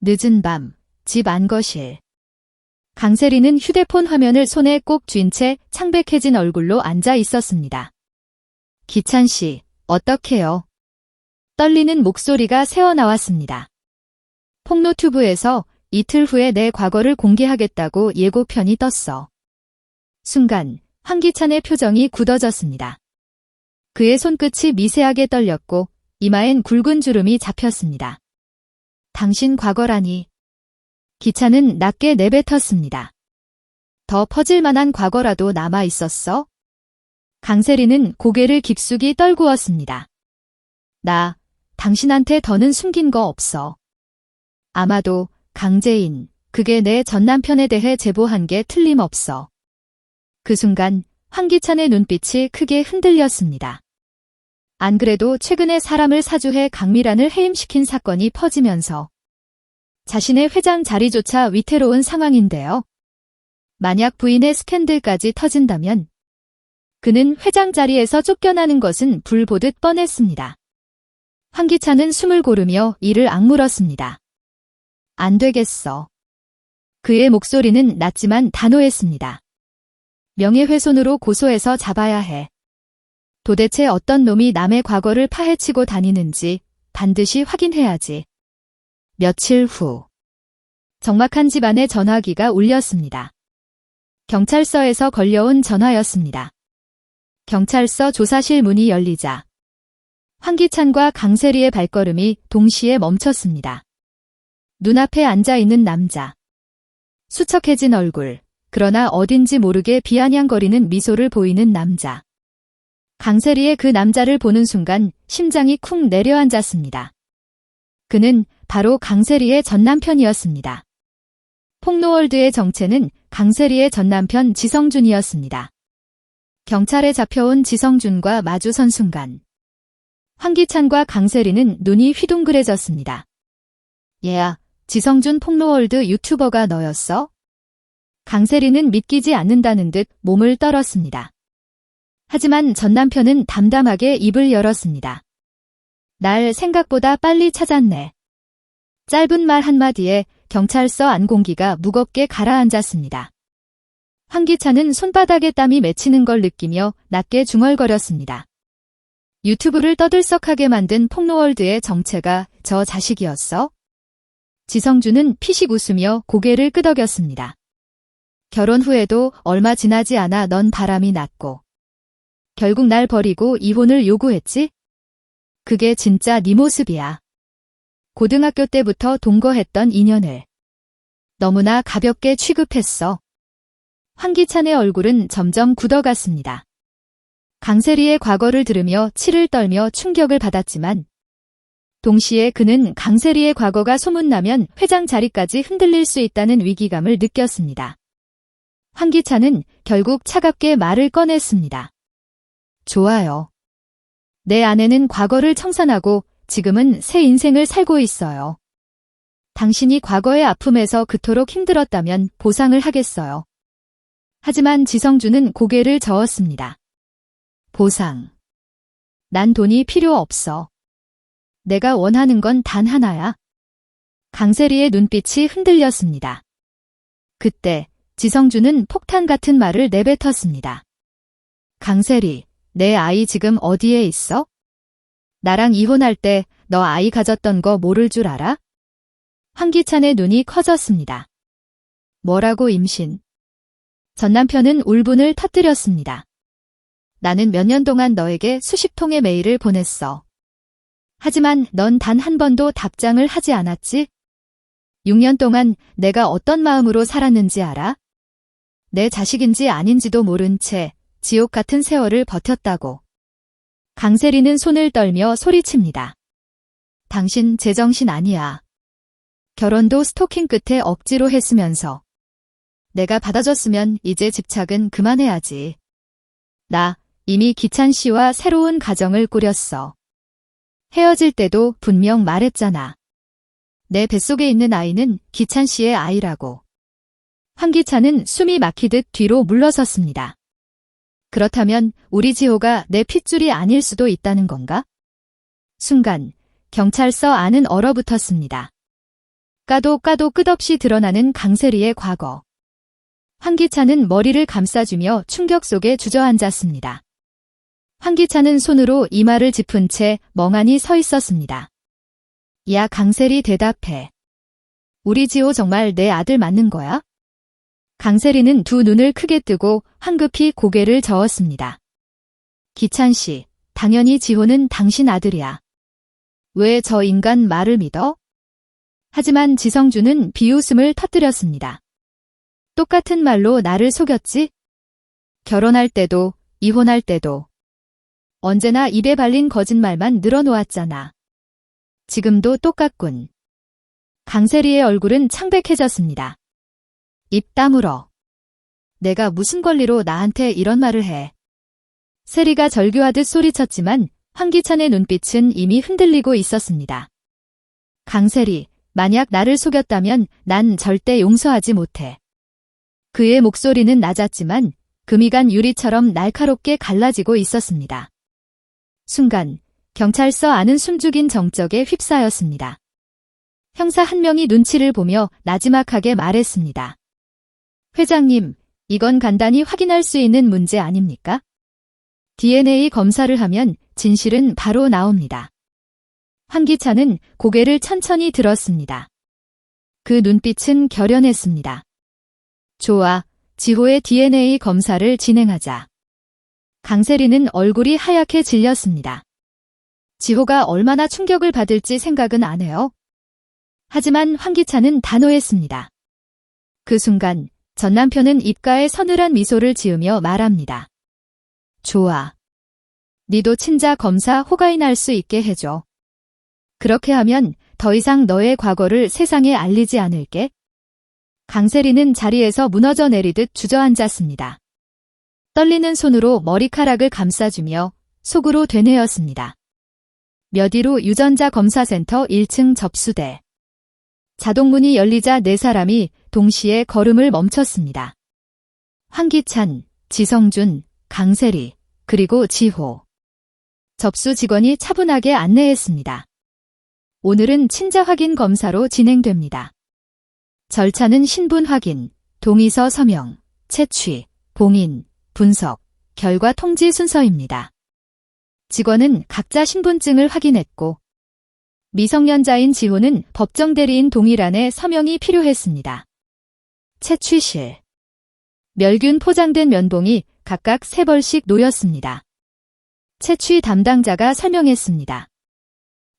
늦은 밤, 집 안거실. 강세리는 휴대폰 화면을 손에 꼭 쥔 채 창백해진 얼굴로 앉아 있었습니다. 기찬 씨, 어떡해요? 떨리는 목소리가 새어나왔습니다. 폭로튜브에서 이틀 후에 내 과거를 공개하겠다고 예고편이 떴어. 순간 황기찬의 표정이 굳어졌습니다. 그의 손끝이 미세하게 떨렸고 이마엔 굵은 주름이 잡혔습니다. 당신 과거라니. 기찬은 낮게 내뱉었습니다. 더 퍼질 만한 과거라도 남아 있었어? 강세리는 고개를 깊숙이 떨구었습니다. 나, 당신한테 더는 숨긴 거 없어. 아마도 강재인, 그게 내 전남편에 대해 제보한 게 틀림없어. 그 순간 황기찬의 눈빛이 크게 흔들렸습니다. 안 그래도 최근에 사람을 사주해 강미란을 해임시킨 사건이 퍼지면서 자신의 회장 자리조차 위태로운 상황인데요. 만약 부인의 스캔들까지 터진다면 그는 회장 자리에서 쫓겨나는 것은 불보듯 뻔했습니다. 황기찬은 숨을 고르며 이를 악물었습니다. 안 되겠어. 그의 목소리는 낮지만 단호했습니다. 명예훼손으로 고소해서 잡아야 해. 도대체 어떤 놈이 남의 과거를 파헤치고 다니는지 반드시 확인해야지. 며칠 후 적막한 집안의 전화기가 울렸습니다. 경찰서에서 걸려온 전화였습니다. 경찰서 조사실 문이 열리자 황기찬과 강세리의 발걸음이 동시에 멈췄습니다. 눈앞에 앉아있는 남자. 수척해진 얼굴, 그러나 어딘지 모르게 비아냥거리는 미소를 보이는 남자. 강세리의 그 남자를 보는 순간 심장이 쿵 내려앉았습니다. 그는 바로 강세리의 전남편이었습니다. 폭로월드의 정체는 강세리의 전남편 지성준이었습니다. 경찰에 잡혀온 지성준과 마주선 순간 황기찬과 강세리는 눈이 휘둥그레졌습니다. 얘야, 지성준 폭로월드 유튜버가 너였어? 강세리는 믿기지 않는다는 듯 몸을 떨었습니다. 하지만 전남편은 담담하게 입을 열었습니다. 날 생각보다 빨리 찾았네. 짧은 말 한마디에 경찰서 안공기가 무겁게 가라앉았습니다. 황기찬은 손바닥에 땀이 맺히는 걸 느끼며 낮게 중얼거렸습니다. 유튜브를 떠들썩하게 만든 폭로월드의 정체가 저 자식이었어? 지성준은 피식 웃으며 고개를 끄덕였습니다. 결혼 후에도 얼마 지나지 않아 넌 바람이 났고 결국 날 버리고 이혼을 요구했지? 그게 진짜 네 모습이야. 고등학교 때부터 동거했던 인연을 너무나 가볍게 취급했어. 황기찬의 얼굴은 점점 굳어갔습니다. 강세리의 과거를 들으며 치를 떨며 충격을 받았지만 동시에 그는 강세리의 과거가 소문나면 회장 자리까지 흔들릴 수 있다는 위기감을 느꼈습니다. 황기찬은 결국 차갑게 말을 꺼냈습니다. 좋아요. 내 아내는 과거를 청산하고 지금은 새 인생을 살고 있어요. 당신이 과거의 아픔에서 그토록 힘들었다면 보상을 하겠어요. 하지만 지성준은 고개를 저었습니다. 보상. 난 돈이 필요 없어. 내가 원하는 건 단 하나야. 강세리의 눈빛이 흔들렸습니다. 그때 지성준은 폭탄 같은 말을 내뱉었습니다. 강세리, 내 아이 지금 어디에 있어? 나랑 이혼할 때 너 아이 가졌던 거 모를 줄 알아? 황기찬의 눈이 커졌습니다. 뭐라고 임신? 전남편은 울분을 터뜨렸습니다. 나는 몇 년 동안 너에게 수십 통의 메일을 보냈어. 하지만 넌 단 한 번도 답장을 하지 않았지? 6년 동안 내가 어떤 마음으로 살았는지 알아? 내 자식인지 아닌지도 모른 채 지옥 같은 세월을 버텼다고. 강세리는 손을 떨며 소리칩니다. 당신 제정신 아니야. 결혼도 스토킹 끝에 억지로 했으면서. 내가 받아줬으면 이제 집착은 그만해야지. 나 이미 기찬 씨와 새로운 가정을 꾸렸어. 헤어질 때도 분명 말했잖아. 내 뱃속에 있는 아이는 기찬 씨의 아이라고. 황기찬은 숨이 막히듯 뒤로 물러섰습니다. 그렇다면 우리 지호가 내 핏줄이 아닐 수도 있다는 건가? 순간 경찰서 안은 얼어붙었습니다. 까도 끝없이 드러나는 강세리의 과거. 황기찬은 머리를 감싸주며 충격 속에 주저앉았습니다. 황기찬은 손으로 이마를 짚은 채 멍하니 서 있었습니다. 야, 강세리, 대답해. 우리 지호 정말 내 아들 맞는 거야? 강세리는 두 눈을 크게 뜨고 황급히 고개를 저었습니다. 기찬 씨, 당연히 지호는 당신 아들이야. 왜 저 인간 말을 믿어? 하지만 지성준은 비웃음을 터뜨렸습니다. 똑같은 말로 나를 속였지? 결혼할 때도, 이혼할 때도. 언제나 입에 발린 거짓말만 늘어놓았잖아. 지금도 똑같군. 강세리의 얼굴은 창백해졌습니다. 입 다물어. 내가 무슨 권리로 나한테 이런 말을 해. 세리가 절규하듯 소리쳤지만 황기찬의 눈빛은 이미 흔들리고 있었습니다. 강세리, 만약 나를 속였다면 난 절대 용서하지 못해. 그의 목소리는 낮았지만 금이 간 유리처럼 날카롭게 갈라지고 있었습니다. 순간 경찰서 안은 숨죽인 정적에 휩싸였습니다. 형사 한 명이 눈치를 보며 나지막하게 말했습니다. 회장님, 이건 간단히 확인할 수 있는 문제 아닙니까? DNA 검사를 하면 진실은 바로 나옵니다. 황기찬은 고개를 천천히 들었습니다. 그 눈빛은 결연했습니다. 좋아, 지호의 DNA 검사를 진행하자. 강세리는 얼굴이 하얗게 질렸습니다. 지호가 얼마나 충격을 받을지 생각은 안 해요. 하지만 황기찬은 단호했습니다. 그 순간 전 남편은 입가에 서늘한 미소를 지으며 말합니다. 좋아. 니도 친자 검사 호가인 할 수 있게 해줘. 그렇게 하면 더 이상 너의 과거를 세상에 알리지 않을게. 강세리는 자리에서 무너져 내리듯 주저앉았습니다. 떨리는 손으로 머리카락을 감싸주며 속으로 되뇌었습니다. 몇 일 후 유전자 검사센터 1층 접수대. 자동문이 열리자 네 사람이 동시에 걸음을 멈췄습니다. 황기찬, 지성준, 강세리, 그리고 지호. 접수 직원이 차분하게 안내했습니다. 오늘은 친자 확인 검사로 진행됩니다. 절차는 신분 확인, 동의서 서명, 채취, 봉인, 분석, 결과 통지 순서입니다. 직원은 각자 신분증을 확인했고 미성년자인 지호는 법정 대리인 동일안에 서명이 필요했습니다. 채취실. 멸균 포장된 면봉이 각각 3벌씩 놓였습니다. 채취 담당자가 설명했습니다.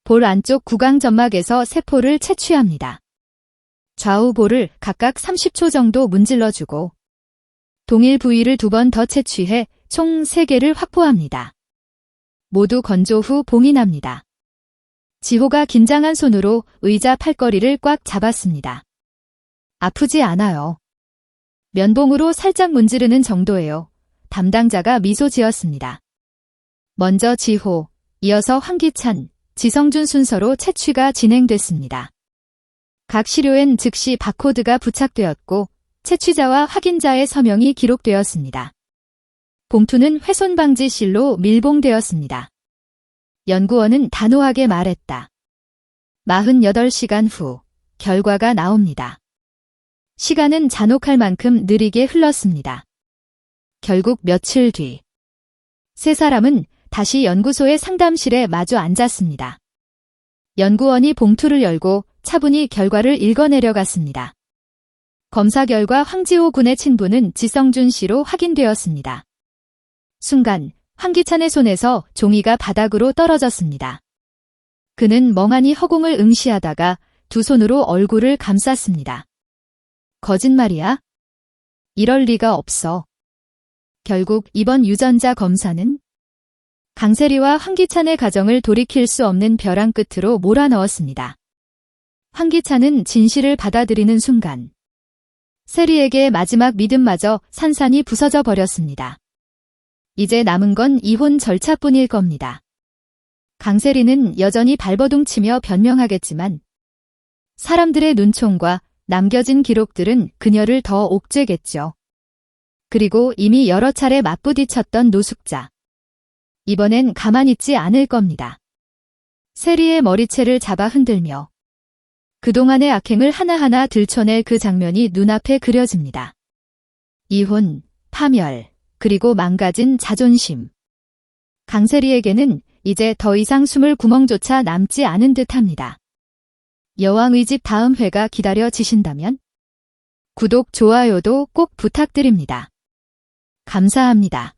볼 안쪽 구강 점막에서 세포를 채취합니다. 좌우 볼을 각각 30초 정도 문질러주고 동일 부위를 2번 더 채취해 총 3개를 확보합니다. 모두 건조 후 봉인합니다. 지호가 긴장한 손으로 의자 팔걸이를 꽉 잡았습니다. 아프지 않아요. 면봉으로 살짝 문지르는 정도예요. 담당자가 미소 지었습니다. 먼저 지호, 이어서 황기찬, 지성준 순서로 채취가 진행됐습니다. 각 시료엔 즉시 바코드가 부착되었고 채취자와 확인자의 서명이 기록되었습니다. 봉투는 훼손 방지 실로 밀봉되었습니다. 연구원은 단호하게 말했다. 48시간 후 결과가 나옵니다. 시간은 잔혹할 만큼 느리게 흘렀습니다. 결국 며칠 뒤 세 사람은 다시 연구소의 상담실에 마주 앉았습니다. 연구원이 봉투를 열고 차분히 결과를 읽어내려갔습니다. 검사 결과 황지호 군의 친부는 지성준 씨로 확인되었습니다. 순간 황기찬의 손에서 종이가 바닥으로 떨어졌습니다. 그는 멍하니 허공을 응시하다가 두 손으로 얼굴을 감쌌습니다. 거짓말이야? 이럴 리가 없어. 결국 이번 유전자 검사는 강세리와 황기찬의 가정을 돌이킬 수 없는 벼랑 끝으로 몰아넣었습니다. 황기찬은 진실을 받아들이는 순간 세리에게 마지막 믿음마저 산산이 부서져 버렸습니다. 이제 남은 건 이혼 절차뿐일 겁니다. 강세리는 여전히 발버둥치며 변명하겠지만 사람들의 눈총과 남겨진 기록들은 그녀를 더 옥죄겠죠. 그리고 이미 여러 차례 맞부딪혔던 노숙자. 이번엔 가만히 있지 않을 겁니다. 세리의 머리채를 잡아 흔들며 그동안의 악행을 하나하나 들춰낼 그 장면이 눈앞에 그려집니다. 이혼, 파멸, 그리고 망가진 자존심. 강세리에게는 이제 더 이상 숨을 구멍조차 남지 않은 듯합니다. 여왕의 집 다음 회가 기다려지신다면 구독, 좋아요도 꼭 부탁드립니다. 감사합니다.